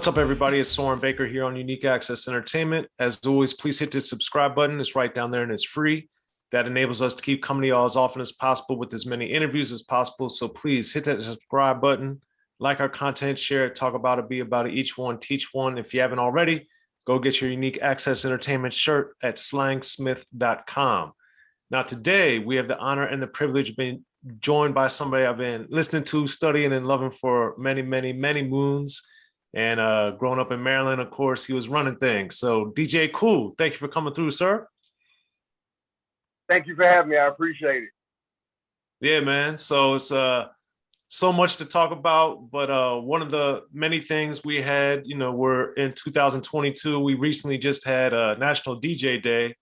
What's up, everybody? It's Soren Baker here on Unique Access Entertainment. As always, please hit the subscribe button. It's right down there and it's free. That enables us to keep coming to y'all as often as possible with as many interviews as possible. So please hit that subscribe button, like our content, share it, talk about it, be about it, each one, teach one. If you haven't already, go get your Unique Access Entertainment shirt at slangsmith.com. Now, today we have the honor and the privilege of being joined by somebody I've been listening to, studying, and loving for many, many, many moons. And growing up in Maryland, of course, he was running things. So DJ Kool, thank you for coming through, sir. Thank you for having me. I appreciate it. Yeah, man. So it's so much to talk about, but one of the many things we had, we're in 2022. We recently just had a National DJ Day.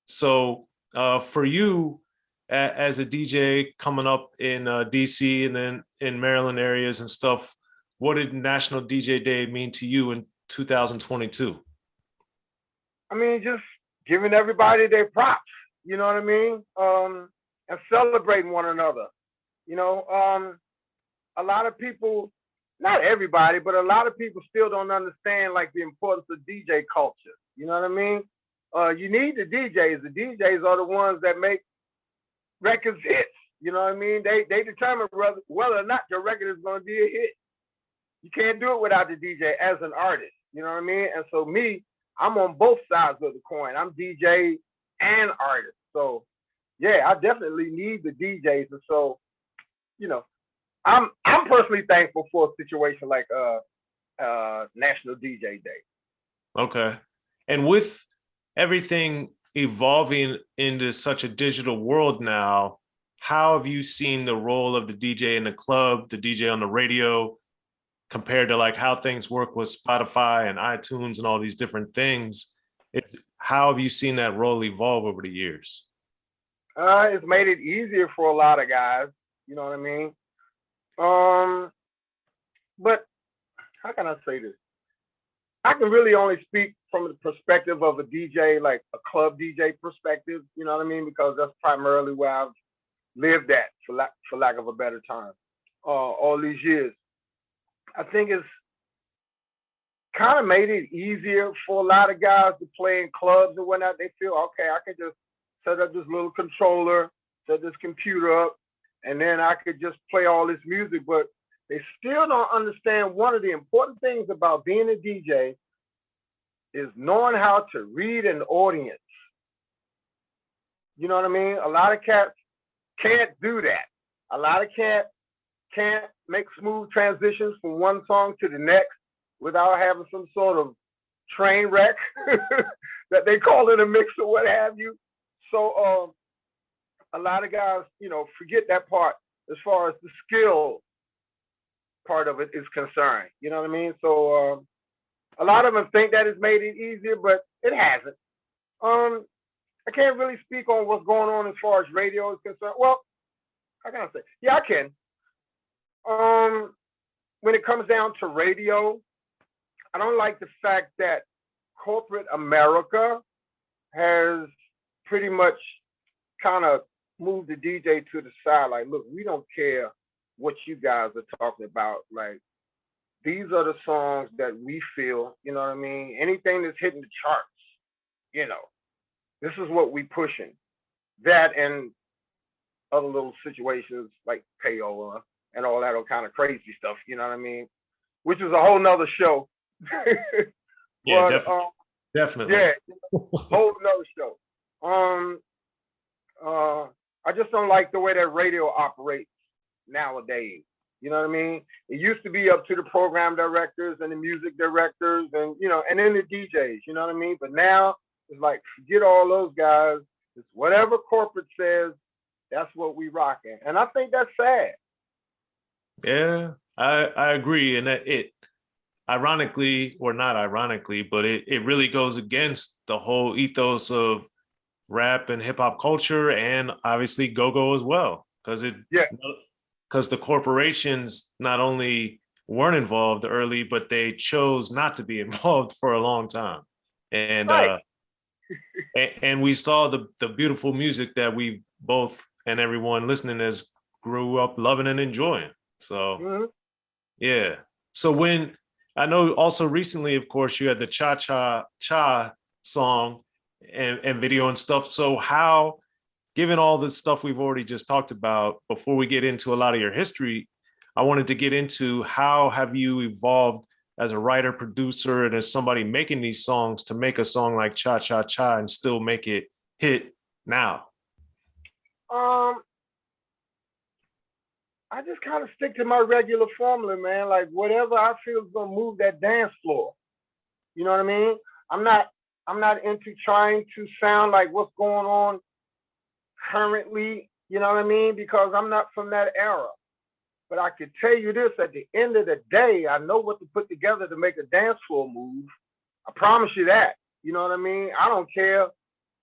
So for you as a DJ coming up in D.C. and then in Maryland areas and stuff, what did National DJ Day mean to you in 2022? I mean, just giving everybody their props, you know what I mean? And celebrating one another. A lot of people, not everybody, but a lot of people still don't understand like the importance of DJ culture. You know what I mean? You need the DJs. The DJs are the ones that make records hits. You know what I mean? They determine whether or not your record is going to be a hit. You can't do it without the DJ as an artist, you know what I mean? And so me, I'm on both sides of the coin. I'm DJ and artist. So yeah, I definitely need the DJs. And so, I'm personally thankful for a situation like National DJ Day. Okay. And with everything evolving into such a digital world now, how have you seen the role of the DJ in the club, the DJ on the radio, compared to like how things work with Spotify and iTunes and all these different things? How have you seen that role evolve over the years? It's made it easier for a lot of guys, you know what I mean? But how can I say this? I can really only speak from the perspective of a DJ, like a club DJ perspective, you know what I mean? Because that's primarily where I've lived at, for lack of a better term, all these years. I think it's kind of made it easier for a lot of guys to play in clubs and whatnot. They feel, okay, I can just set up this little controller, set this computer up, and then I could just play all this music. But they still don't understand one of the important things about being a DJ is knowing how to read an audience. You know what I mean? A lot of cats can't do that. A lot of cats can't make smooth transitions from one song to the next without having some sort of train wreck that they call it a mix or what have you. So a lot of guys, forget that part as far as the skill part of it is concerned. You know what I mean? So a lot of them think that it's made it easier, but it hasn't. I can't really speak on what's going on as far as radio is concerned. Well, how can I say? Yeah, I can. When it comes down to radio, I don't like the fact that corporate America has pretty much kind of moved the DJ to the side. Like, look, we don't care what you guys are talking about. Like, these are the songs that we feel, you know what I mean? Anything that's hitting the charts, this is what we pushing. That and other little situations like payola and all that kind of crazy stuff, you know what I mean? Which is a whole nother show. Yeah, but, definitely. Yeah, whole nother show. I just don't like the way that radio operates nowadays. You know what I mean? It used to be up to the program directors and the music directors and, and then the DJs, you know what I mean? But now it's like, forget all those guys. It's whatever corporate says, that's what we rocking. And I think that's sad. Yeah, I agree. And that it, ironically, or not ironically, but it really goes against the whole ethos of rap and hip hop culture and obviously go-go as well. Because the corporations not only weren't involved early, but they chose not to be involved for a long time. And right. And we saw the beautiful music that we both and everyone listening has grew up loving and enjoying. So, yeah. So when I know also recently, of course, you had the Cha Cha Cha song and video and stuff. So how, given all the stuff we've already just talked about, before we get into a lot of your history, I wanted to get into how have you evolved as a writer, producer, and as somebody making these songs to make a song like Cha Cha Cha and still make it hit now? I just kind of stick to my regular formula, man. Like whatever I feel is gonna move that dance floor. You know what I mean? I'm not into trying to sound like what's going on currently. You know what I mean? Because I'm not from that era. But I can tell you this: at the end of the day, I know what to put together to make a dance floor move. I promise you that. You know what I mean? I don't care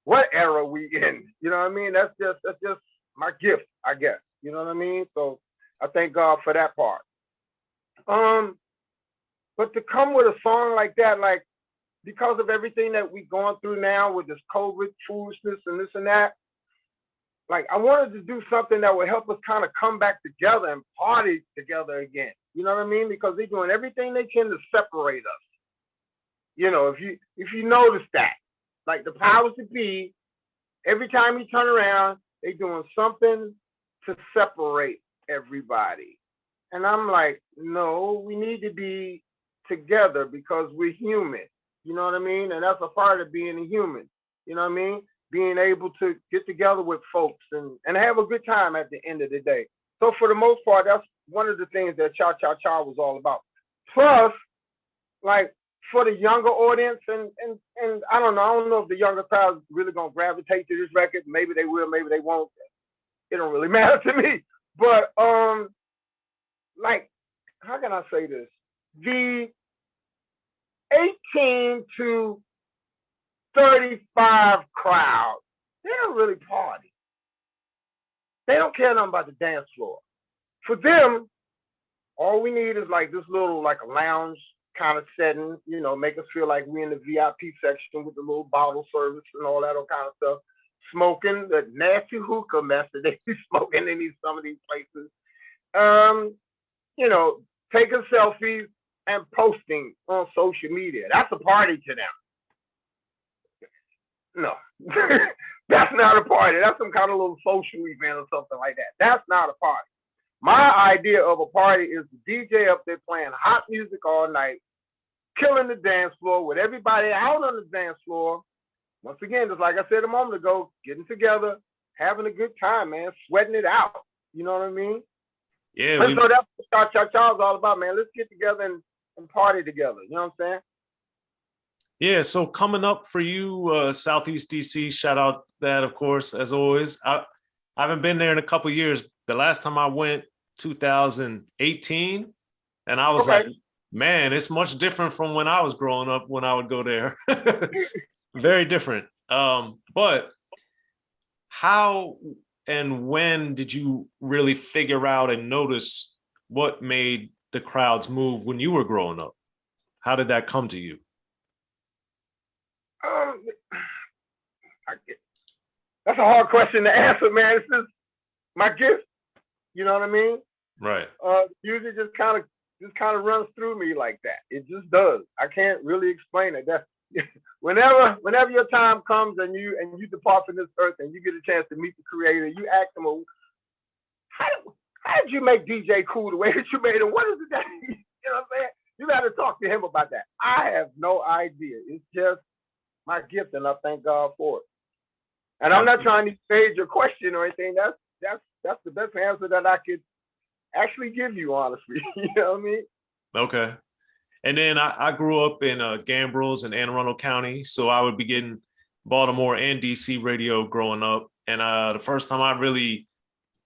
what era we in. You know what I mean? That's just my gift, I guess. You know what I mean? So I thank God for that part. But to come with a song like that, like because of everything that we're going through now with this COVID foolishness and this and that, like I wanted to do something that would help us kind of come back together and party together again. You know what I mean? Because they're doing everything they can to separate us. You know, if you notice that, like the powers that be, every time you turn around, they're doing something to separate everybody. And I'm like, no, we need to be together because we're human. You know what I mean? And that's a part of being a human. You know what I mean? Being able to get together with folks and have a good time at the end of the day. So for the most part, that's one of the things that Cha Cha Cha was all about. Plus, like for the younger audience, and I don't know if the younger crowd is really gonna gravitate to this record. Maybe they will, maybe they won't. It don't really matter to me. But like, how can I say this? The 18 to 35 crowd, they don't really party. They don't care nothing about the dance floor. For them, all we need is like this little, like a lounge kind of setting, you know, make us feel like we're in the VIP section with the little bottle service and all that kind of stuff. Smoking the nasty hookah mess that they be smoking in some of these places. You know, taking selfies and posting on social media. That's a party to them. No, that's not a party. That's some kind of little social event or something like that. That's not a party. My idea of a party is the DJ up there playing hot music all night, killing the dance floor with everybody out on the dance floor. Once again, just like I said a moment ago, getting together, having a good time, man, sweating it out. You know what I mean? Yeah. So that's what Cha Cha Cha is all about, man. Let's get together and party together. You know what I'm saying? Yeah, so coming up for you, Southeast DC, shout out that, of course, as always. I haven't been there in a couple of years. The last time I went, 2018, and I was like, man, it's much different from when I was growing up when I would go there. Very different. But how and when did you really figure out and notice what made the crowds move when you were growing up? How did that come to you? That's a hard question to answer, man. It's just my gift. You know what I mean? Right. Music just kind of runs through me like that. It just does. I can't really explain it. That whenever your time comes and you depart from this earth and you get a chance to meet the Creator, you ask him, well, how did you make DJ Kool the way that you made him? What is it that you know what I'm saying? You got to talk to him about that. I have no idea. It's just my gift, and I thank God for it. And I'm not trying to evade your question or anything. That's the best answer that I could actually give you, honestly. You know what I mean? Okay. And then I grew up in Gambrills in Anne Arundel County, so I would be getting Baltimore and DC radio growing up. And the first time I really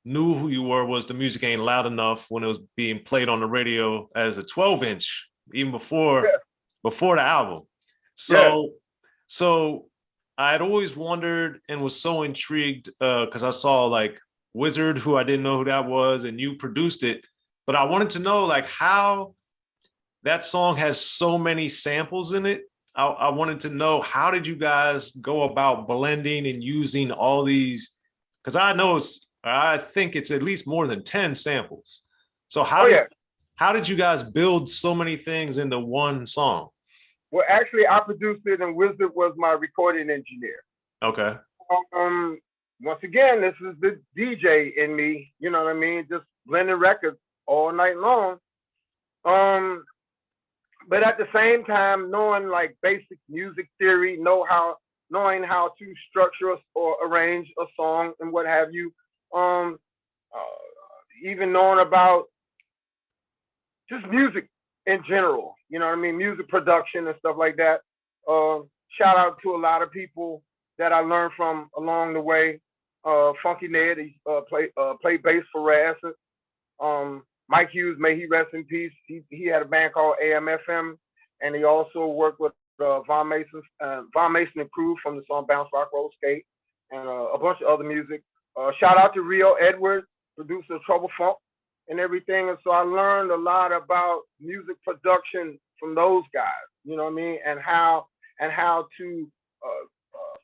knew who you were was The Music Ain't Loud Enough, when it was being played on the radio as a 12-inch, even before the album. So I had always wondered and was so intrigued because I saw like Wizard, who I didn't know who that was, and you produced it. But I wanted to know like how that song has so many samples in it. I wanted to know, how did you guys go about blending and using all these? Because I think it's at least more than 10 samples. So how how did you guys build so many things into one song? Well, actually, I produced it, and Wizard was my recording engineer. Okay. Um, Once again, this is the DJ in me. You know what I mean? Just blending records all night long. But at the same time, knowing like basic music theory, knowing how to structure or arrange a song and what have you. Even knowing about just music in general, you know what I mean? Music production and stuff like that. Shout out to a lot of people that I learned from along the way. Funky Ned, he played bass for Raz. Mike Hughes, may he rest in peace. He had a band called AMFM, and he also worked with Von Mason and Crew from the song Bounce Rock Roll Skate, and a bunch of other music. Shout out to Rio Edwards, producer of Trouble Funk and everything. And so I learned a lot about music production from those guys, you know what I mean, and how to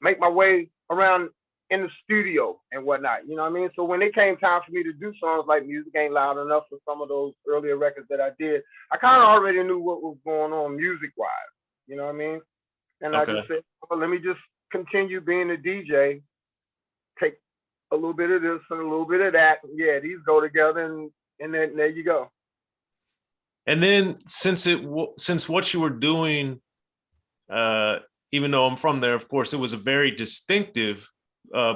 make my way around in the studio and whatnot, you know what I mean? So when it came time for me to do songs like Music Ain't Loud Enough for some of those earlier records that I did, I kind of already knew what was going on music-wise, you know what I mean? And okay. I just said, well, let me just continue being a DJ, take a little bit of this and a little bit of that. Yeah, these go together, and then there you go. And then since what you were doing, even though I'm from there, of course, it was a very distinctive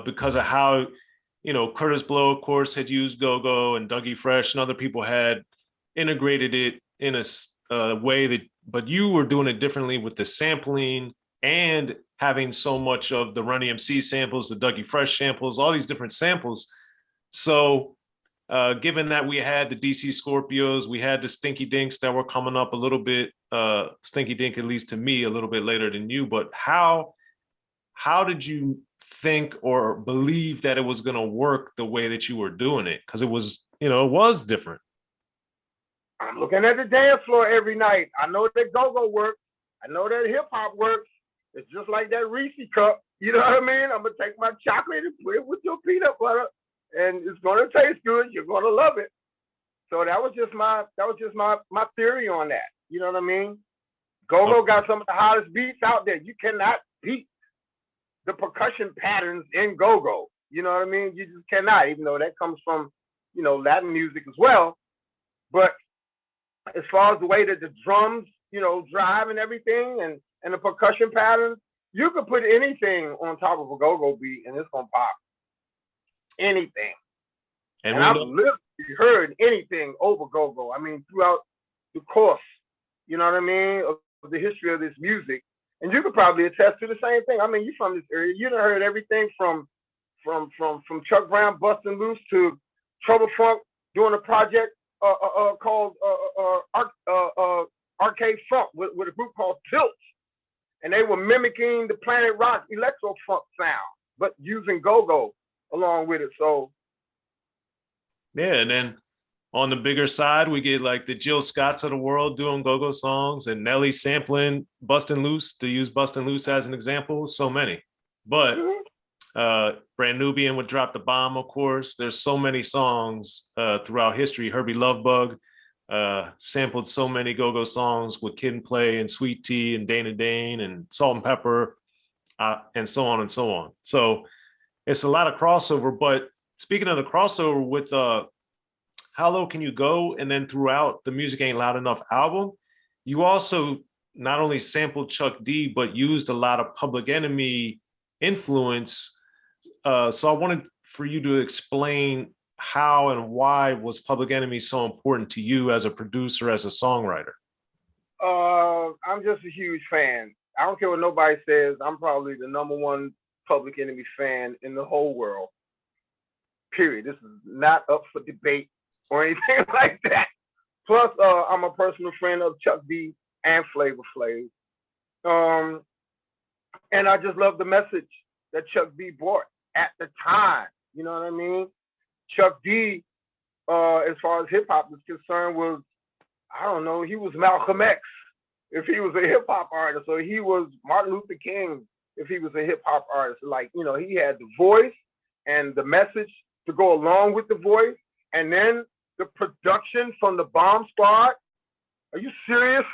because of how, you know, Curtis Blow, of course, had used go-go, and Dougie Fresh and other people had integrated it in a way that, but you were doing it differently with the sampling and having so much of the Run DMC samples, the Dougie Fresh samples, all these different samples. So given that we had the DC Scorpios, we had the Stinky Dinks that were coming up a little bit, Stinky Dink, at least to me, a little bit later than you, but how did you think or believe that it was going to work the way that you were doing it? Because it was, you know, it was different. I'm looking at the dance floor every night. I know that go-go works. I know that hip-hop works. It's just like that Reese cup. You know what I mean? I'm going to take my chocolate and put it with your peanut butter, and it's going to taste good. You're going to love it. So that was just my theory on that. You know what I mean? Go-go got some of the hottest beats out there. You cannot beat the percussion patterns in go-go. You know what I mean? You just cannot, even though that comes from, you know, Latin music as well. But as far as the way that the drums, you know, drive and everything, and the percussion patterns, you could put anything on top of a go-go beat and it's gonna pop. Anything. And I've literally heard anything over go-go. I mean, throughout the course, you know what I mean, of the history of this music. And you could probably attest to the same thing. I mean, you're from this area. You done heard everything from Chuck Brown busting loose to Trouble Funk doing a project called Arcade Funk with a group called Tilt. And they were mimicking the Planet Rock electro funk sound, but using go-go along with it. So yeah, and then on the bigger side, we get like the Jill Scotts of the world doing go-go songs, and Nelly sampling Bustin' Loose, to use Bustin' Loose as an example. So many. But Brand Nubian would drop the bomb, of course. There's so many songs throughout history. Herbie Lovebug sampled so many go-go songs with Kid and Play and Sweet Tea and Dana Dane and Salt and Pepper and so on and so on. So it's a lot of crossover. But speaking of the crossover with How Low Can You Go, and then throughout the Music Ain't Loud Enough album, you also not only sampled Chuck D, but used a lot of Public Enemy influence. So I wanted for you to explain how and why was Public Enemy so important to you as a producer, as a songwriter? I'm just a huge fan. I don't care what nobody says. I'm probably the #1 Public Enemy fan in the whole world. Period. This is not up for debate or anything like that. Plus, I'm a personal friend of Chuck D and Flavor Flav. And I just love the message that Chuck D brought at the time. You know what I mean? Chuck D, as far as hip hop is concerned, was, I don't know, he was Malcolm X if he was a hip hop artist, or he was Martin Luther King if he was a hip hop artist. Like, you know, he had the voice and the message to go along with the voice, and then the production from the Bomb Squad. Are you serious?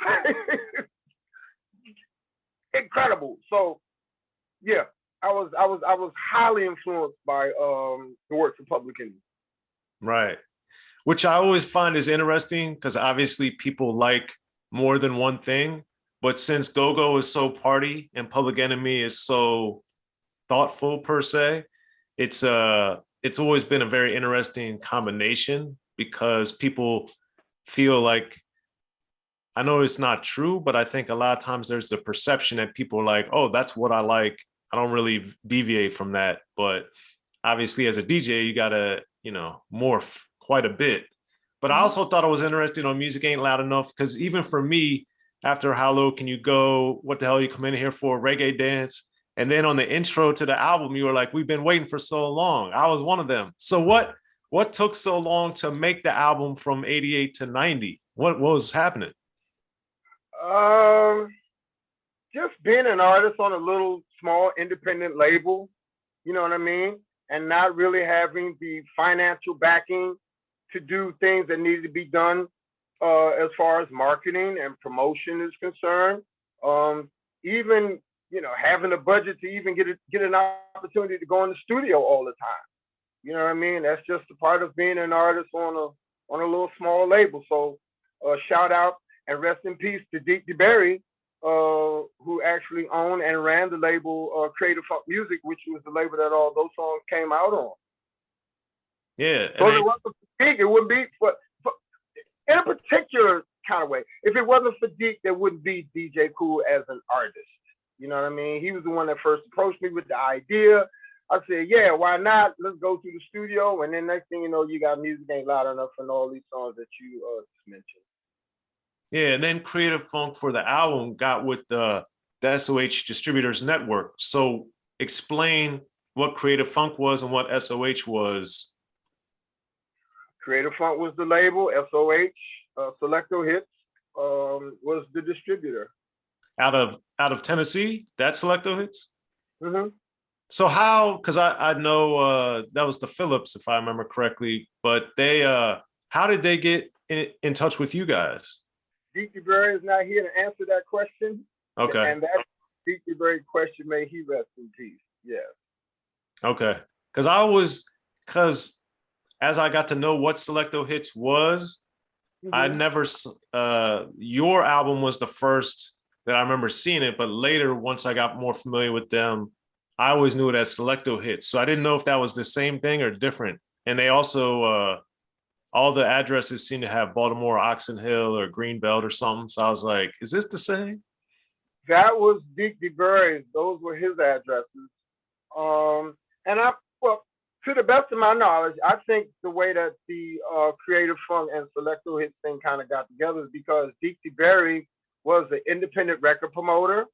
Incredible. So yeah, I was highly influenced by the works of Public Enemy. Right. Which I always find is interesting because obviously people like more than one thing. But since Go-Go is so party and Public Enemy is so thoughtful per se, it's always been a very interesting combination because people feel like, I know it's not true, but I think a lot of times there's the perception that people are like, oh, that's what I like. I don't really deviate from that. But obviously as a DJ, you gotta, morph quite a bit. But I also thought it was interesting on Music Ain't Loud Enough, because even for me, after How Low Can You Go, What the Hell You Come In Here For, Reggae Dance, and then on the intro to the album, you were like, we've been waiting for so long. I was one of them. So what took so long to make the album from 88 to 90? What was happening? Just being an artist on a little small independent label, you know what I mean? And not really having the financial backing to do things that needed to be done as far as marketing and promotion is concerned. Even, having a budget to even get an opportunity to go in the studio all the time. You know what I mean? That's just a part of being an artist on a little small label. So shout out and rest in peace to D.O.C, who actually owned and ran the label Creative Funk Music, which was the label that all those songs came out on. Yeah. So it wasn't for Deke, it wouldn't be for in a particular kind of way. If it wasn't for Deke, there wouldn't be DJ Kool as an artist. You know what I mean? He was the one that first approached me with the idea. I said, yeah, why not? Let's go to the studio. And then next thing you know, you got Music Ain't Loud Enough and all these songs that you just mentioned. Yeah, and then Creative Funk for the album got with the SOH Distributors Network. So explain what Creative Funk was and what SOH was. Creative Funk was the label. SOH, Selecto Hits, was the distributor. Out of Tennessee, that Selecto Hits? Mm-hmm. So how, because I know that was the Phillips, if I remember correctly, but they, how did they get in touch with you guys? D.O.C is not here to answer that question. Okay. And that D.O.C question, may he rest in peace. Yes. Okay. Because as I got to know what Selecto Hits was, I never, your album was the first that I remember seeing it, but later, once I got more familiar with them, I always knew it as Selecto Hits. So I didn't know if that was the same thing or different. And they also, all the addresses seem to have Baltimore, Oxon Hill, or Greenbelt or something. So I was like, is this the same? That was D.O.C. Those were his addresses. To the best of my knowledge, I think the way that the Creative Funk and Selecto Hits thing kind of got together is because D.O.C was an independent record promoter,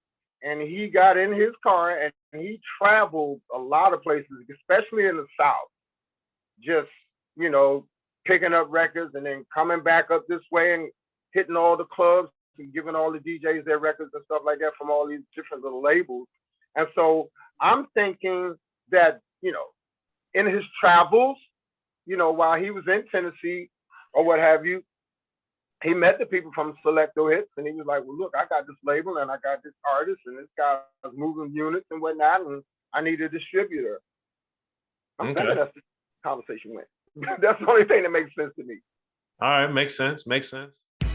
and he got in his car and he traveled a lot of places, especially in the South, just, picking up records and then coming back up this way and hitting all the clubs and giving all the DJs their records and stuff like that from all these different little labels. And so I'm thinking that, in his travels, while he was in Tennessee or what have you, he met the people from Selecto Hits and he was like, well, look, I got this label and I got this artist and this guy's moving units and whatnot, and I need a distributor. I'm thinking that's the conversation went. That's the only thing that makes sense to me. All right, makes sense.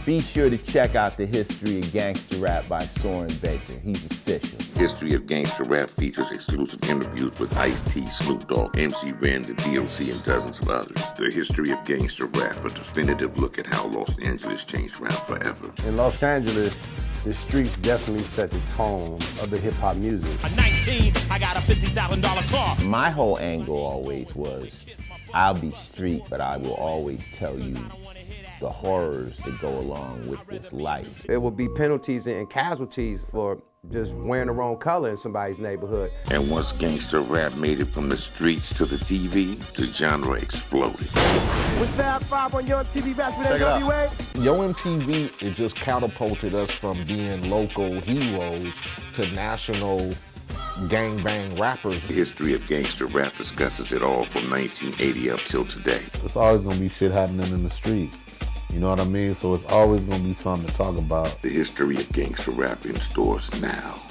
Be sure to check out the History of Gangster Rap by Soren Baker. He's official. History of Gangster Rap features exclusive interviews with Ice-T, Snoop Dogg, MC Ren, the D.O.C, and dozens of others. The History of Gangster Rap, a definitive look at how Los Angeles changed rap forever. In Los Angeles, the streets definitely set the tone of the hip-hop music. At 19, I got a $50,000 car. My whole angle always was, I'll be street, but I will always tell you the horrors that go along with this life. It would be penalties and casualties for just wearing the wrong color in somebody's neighborhood. And once gangster rap made it from the streets to the TV, the genre exploded. With Fab 5 on Your MTV Raps with NWA. Yo MTV, it just catapulted us from being local heroes to national gangbang rappers. The history of gangster rap discusses it all from 1980 up till today. It's always gonna be shit happening in the streets. You know what I mean? So it's always gonna be something to talk about. The history of gangster rap in stores now.